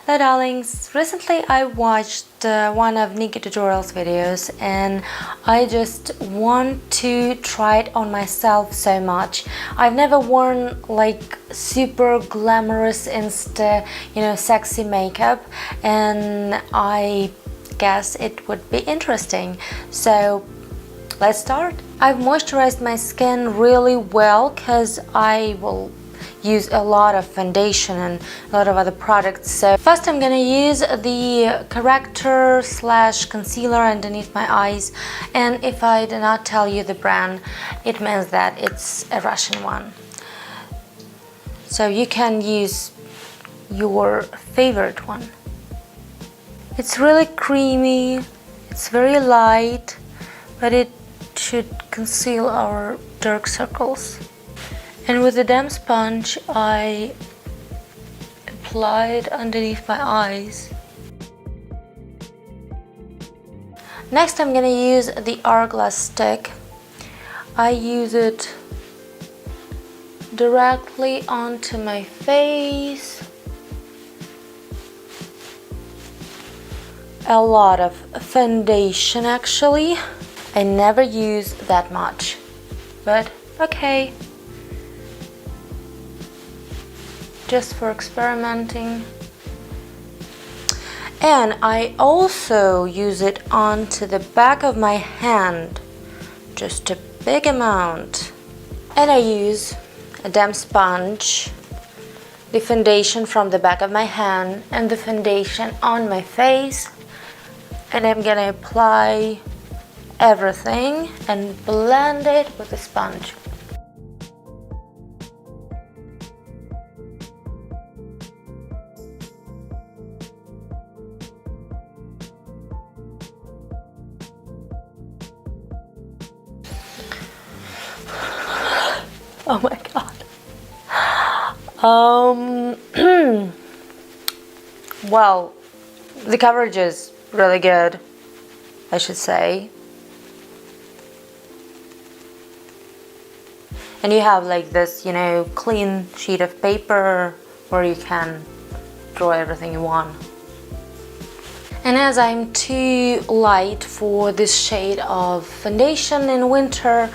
Hello darlings, recently I watched one of Nikki tutorials videos and I just want to try it on myself so much. I've never worn like super glamorous Insta, sexy makeup, and I guess it would be interesting. So let's start. I've moisturized my skin really well because I will use a lot of foundation and a lot of other products. So first I'm gonna use the corrector slash concealer underneath my eyes, and if I do not tell you the brand, it means that it's a Russian one. So you can use your favorite one. It's really creamy, it's very light, but it should conceal our dark circles. And with the damp sponge, I applied underneath my eyes. Next, I'm gonna use the Hourglass stick. I use it directly onto my face. A lot of foundation actually. I never use that much, but okay. Just for experimenting. And I also use it onto the back of my hand, just a big amount. And I use a damp sponge, the foundation from the back of my hand and the foundation on my face, and I'm gonna apply everything and blend it with a sponge. Oh my god. Well, the coverage is really good, I should say. And you have like this, clean sheet of paper where you can draw everything you want. And as I'm too light for this shade of foundation in winter,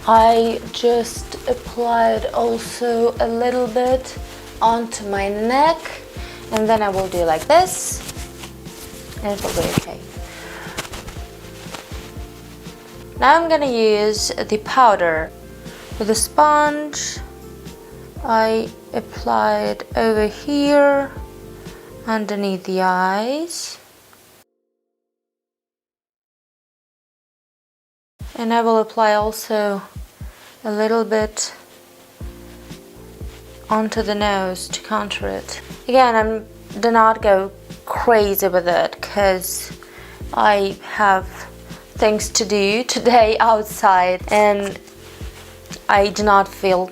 I just applied also a little bit onto my neck, and then I will do like this, and it will be okay. Now I'm gonna use the powder. With a sponge, I applied over here, underneath the eyes. And I will apply also a little bit onto the nose to contour it. Again, do not go crazy with it because I have things to do today outside and I do not feel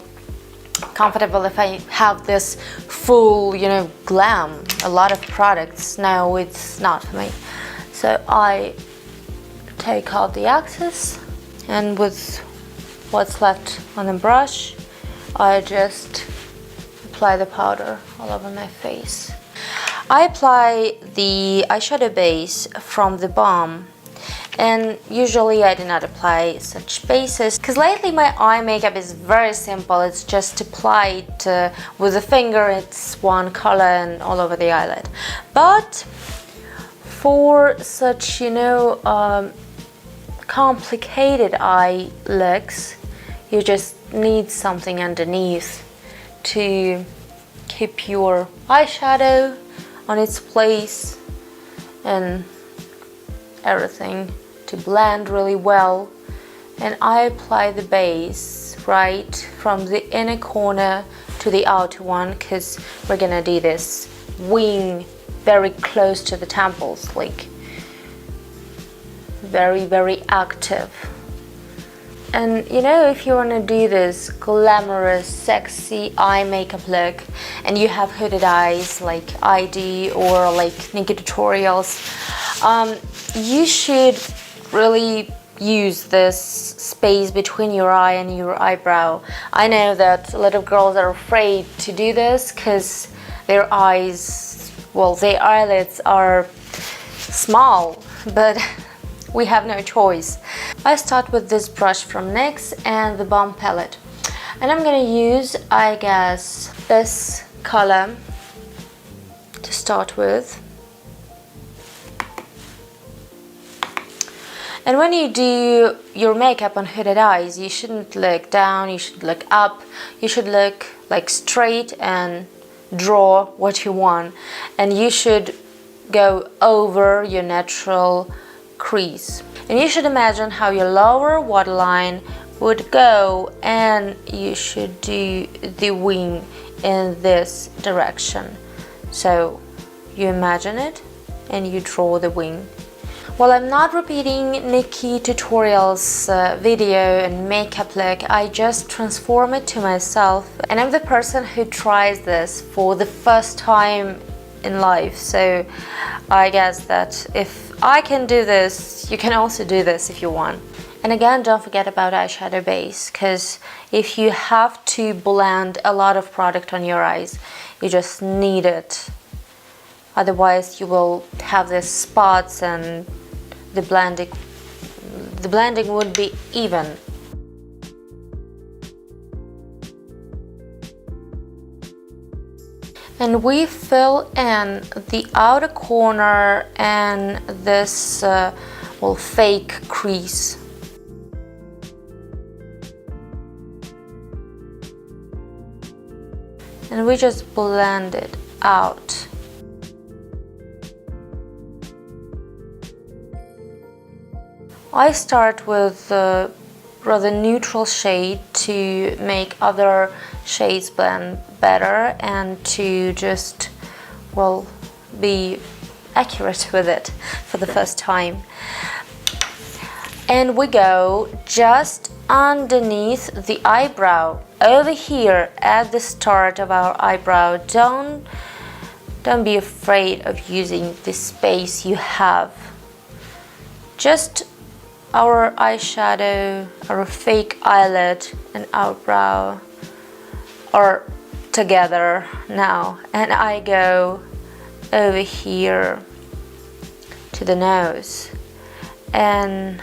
comfortable if I have this full, glam, a lot of products. No, it's not for me. So I take out the excess, and with what's left on the brush, I just apply the powder all over my face. I apply the eyeshadow base from TheBALM, and usually I do not apply such bases because lately my eye makeup is very simple. It's just applied with a finger, it's one color and all over the eyelid. But for such, complicated eye looks, you just need something underneath to keep your eyeshadow on its place and everything to blend really well. And I apply the base right from the inner corner to the outer one because we're gonna do this wing very close to the temples, like very, very active. And if you want to do this glamorous, sexy eye makeup look and you have hooded eyes like I do or like Nikki tutorials, you should really use this space between your eye and your eyebrow. I know that a lot of girls are afraid to do this because their eyes well, the eyelids are small, but we have no choice. I start with this brush from NYX and the TheBALM palette. And I'm gonna use, I guess, this color to start with. And when you do your makeup on hooded eyes, you shouldn't look down, you should look up, you should look like straight and draw what you want. And you should go over your natural crease. And you should imagine how your lower waterline would go, and you should do the wing in this direction. So you imagine it and you draw the wing. Well, I'm not repeating Nikki tutorials video and makeup look, I just transform it to myself, and I'm the person who tries this for the first time in life, so I guess that if I can do this, you can also do this if you want. And again, don't forget about eyeshadow base, because if you have to blend a lot of product on your eyes, you just need it. Otherwise you will have these spots and the blending would be even. And we fill in the outer corner and this well, fake crease. And we just blend it out. I start with a rather neutral shade to make other shades blend better and to just, well, be accurate with it for the first time. And we go just underneath the eyebrow, over here at the start of our eyebrow. Don't be afraid of using the space you have. Just our eyeshadow, our fake eyelid and our brow are together now, and I go over here to the nose. And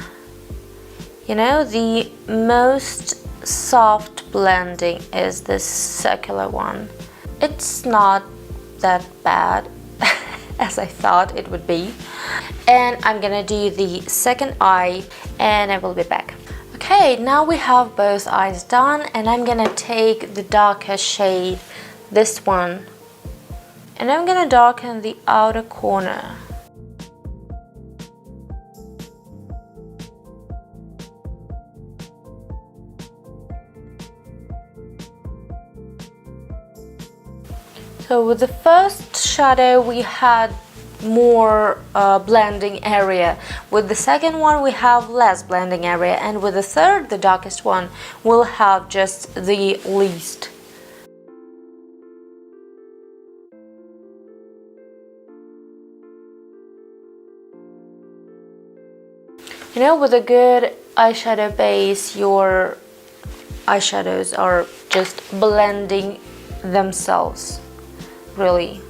you know, the most soft blending is this circular one. It's not that bad as I thought it would be. And I'm gonna do the second eye and I will be back. Okay, now we have both eyes done, and I'm gonna take the darker shade, this one, and I'm gonna darken the outer corner. So with the first shadow we had more blending area, with the second one we have less blending area, and with the third, the darkest one, we'll have just the least. You know, with a good eyeshadow base, your eyeshadows are just blending themselves, really.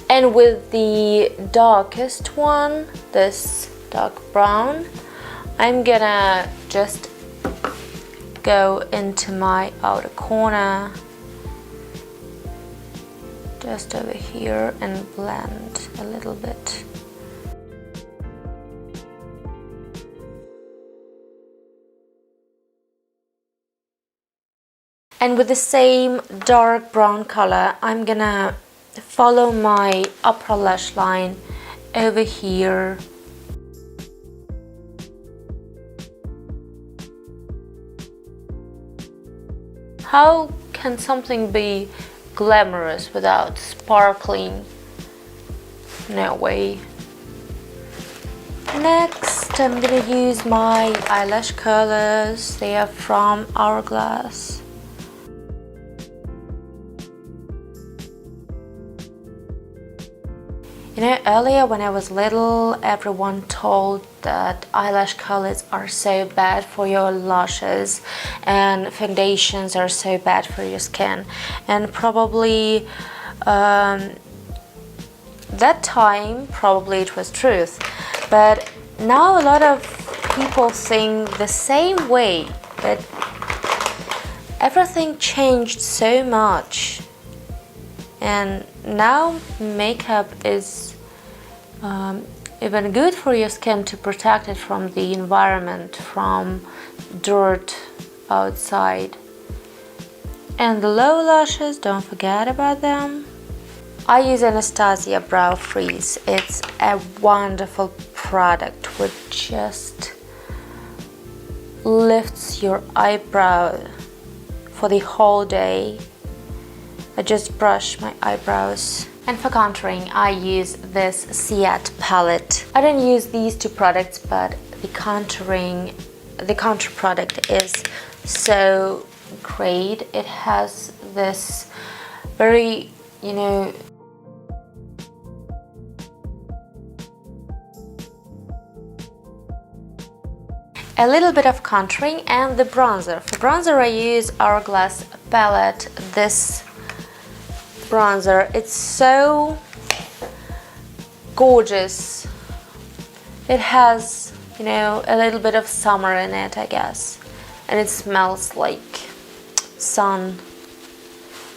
And with the darkest one, this dark brown, I'm gonna just go into my outer corner, just over here, and blend a little bit. And with the same dark brown color, I'm gonna follow my upper lash line over here. How can something be glamorous without sparkling? No way. Next, I'm gonna use my eyelash curlers. They are from Hourglass. You know, earlier when I was little, everyone told that eyelash colors are so bad for your lashes and foundations are so bad for your skin. And probably that time, probably it was truth. But now a lot of people think the same way, but everything changed so much. And now makeup is even good for your skin to protect it from the environment, from dirt outside. And the low lashes, don't forget about them. I use Anastasia Brow Freeze. It's a wonderful product which just lifts your eyebrow for the whole day. I just brush my eyebrows. And for contouring, I use this Ciate palette. I don't use these two products, but the contour product is so great. It has this very, you know, a little bit of contouring and the bronzer. For bronzer, I use Hourglass palette. This bronzer, it's so gorgeous. It has, you know, a little bit of summer in it, I guess, and it smells like sun.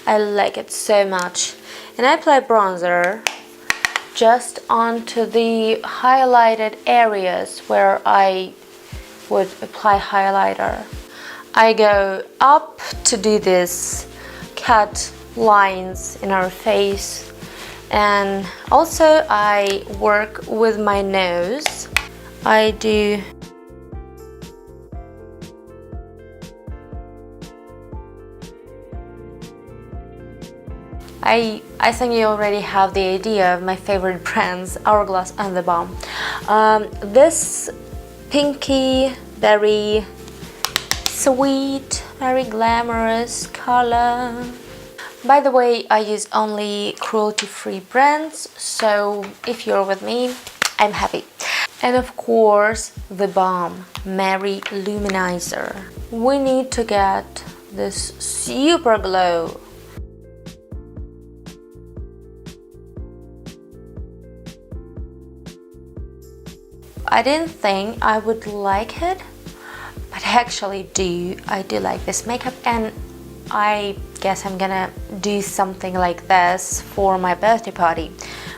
I like it so much. And I apply bronzer just onto the highlighted areas where I would apply highlighter. I go up to do this cut lines in our face, and also I work with my nose. I do I think you already have the idea of my favorite brands, Hourglass and TheBALM. This pinky, very sweet, very glamorous color. By the way, I use only cruelty-free brands, so if you're with me, I'm happy. And of course, TheBALM Mary Luminizer. We need to get this super glow. I didn't think I would like it, but I actually do. I do like this makeup, and I guess I'm gonna do something like this for my birthday party,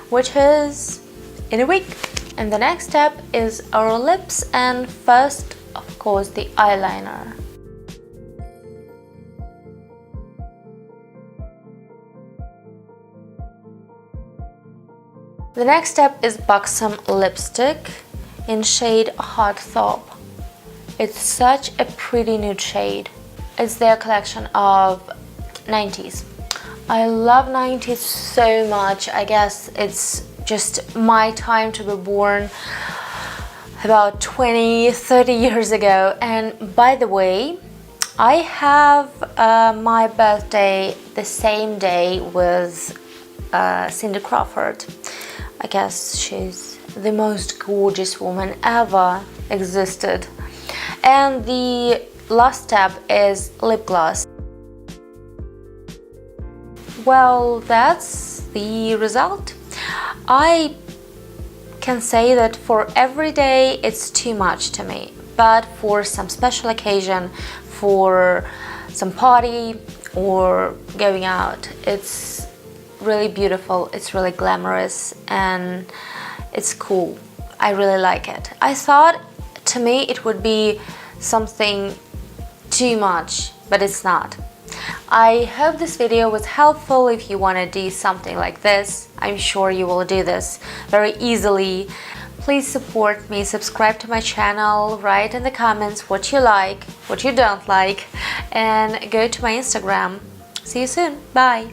which is in a week. And the next step is our lips, and first, of course, the eyeliner. The next step is Buxom lipstick in shade Heartthrob. It's such a pretty nude shade. It's their collection of 90s. I love 90s so much. I guess it's just my time to be born about 20-30 years ago. And by the way, I have my birthday the same day with Cindy Crawford. I guess she's the most gorgeous woman ever existed. And the last step is lip gloss. Well, that's the result. I can say that for every day it's too much to me, but for some special occasion, for some party or going out, it's really beautiful, it's really glamorous, and it's cool. I really like it. I thought to me it would be something too much, but it's not. I hope this video was helpful. If you want to do something like this, I'm sure you will do this very easily. Please support me, subscribe to my channel, write in the comments what you like, what you don't like, and go to my Instagram. See you soon. Bye.